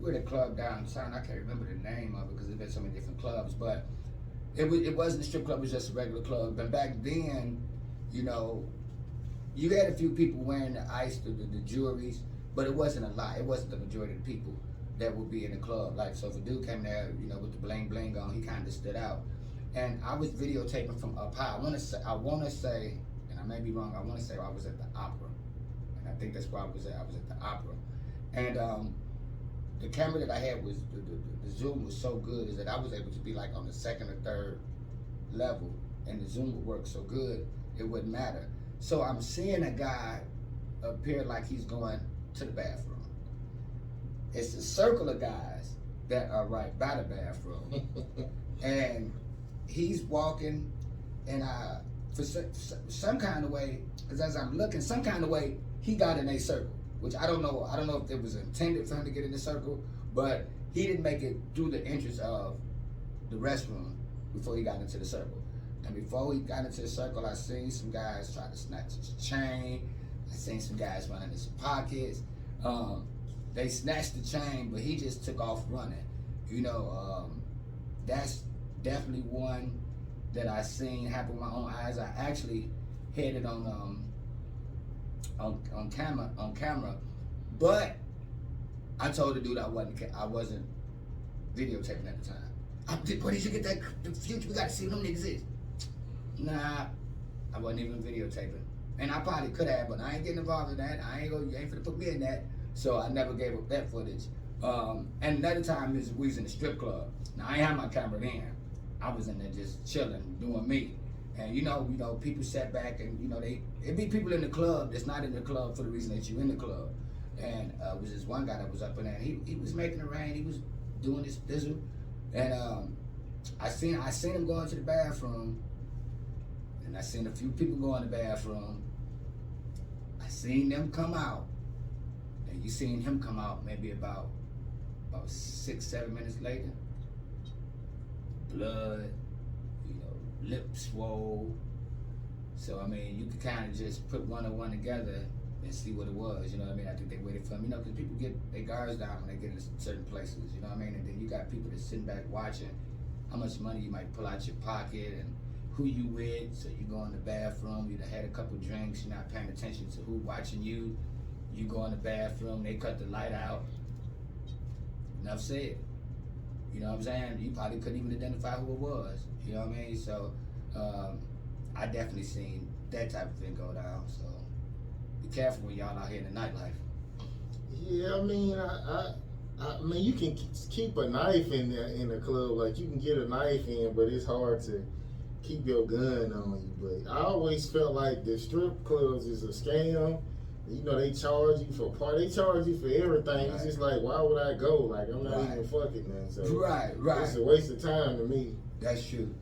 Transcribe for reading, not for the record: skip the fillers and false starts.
we're at a club downtown. I can't remember the name of it because there's been so many different clubs, but it wasn't a strip club. It was just a regular club. And back then, you know, you had a few people wearing the ice, the jewelries, but it wasn't a lot. It wasn't the majority of the people that would be in the club. Like, so if a dude came there, you know, with the bling bling on, he kind of stood out. And I was videotaping from up high. I want to say, and I may be wrong. I want to say I was at the Opera, and I think that's where I was at. I was at the Opera, and the camera that I had was the zoom was so good is that I was able to be like on the second or third level, and the zoom would work so good it wouldn't matter. So I'm seeing a guy appear like he's going to the bathroom. It's a circle of guys that are right by the bathroom, and he's walking, and for some kind of way, because as I'm looking, some kind of way, he got in a circle, which I don't know. I don't know if it was intended for him to get in the circle, but he didn't make it through the entrance of the restroom before he got into the circle. And before he got into the circle, I seen some guys try to snatch his chain. I seen some guys running his pockets. They snatched the chain, but he just took off running. You know, that's definitely one that I seen happen with my own eyes. I actually had it on camera, but I told the dude I wasn't videotaping at the time. Where did you get that? The future, we got to see who them niggas is. Nah, I wasn't even videotaping, and I probably could have, but I ain't getting involved in that. You ain't finna put me in that, so I never gave up that footage. And another time is we was in the strip club. Now I ain't had my camera then. I was in there just chilling, doing me. And you know, people sat back and it be people in the club that's not in the club for the reason that you in the club. And it was this one guy that was up in there. He was making it rain. He was doing his thizzle, and I seen him go into the bathroom, and I seen a few people go in the bathroom. I seen them come out, and you seen him come out maybe about 6-7 minutes later. Blood, lips swole. So I mean, you could kind of just put one and one together and see what it was. You know what I mean? I think they waited for him. Because people get their guards down when they get into certain places. You know what I mean? And then you got people that's sitting back watching how much money you might pull out your pocket and who you with. So you go in the bathroom. You done had a couple drinks. You're not paying attention to who watching you. You go in the bathroom. They cut the light out. Enough said. You know what I'm saying? You probably couldn't even identify who it was. You know what I mean? So I definitely seen that type of thing go down. So be careful when y'all out here in the nightlife. Yeah, I mean, you can keep a knife in the club. Like you can get a knife in, but it's hard to keep your gun on you. But I always felt like the strip clubs is a scam. They charge you for they charge you for everything. Right. It's just like, why would I go? Like, I'm not even fucking, man. So right. It's a waste of time to me. That's true.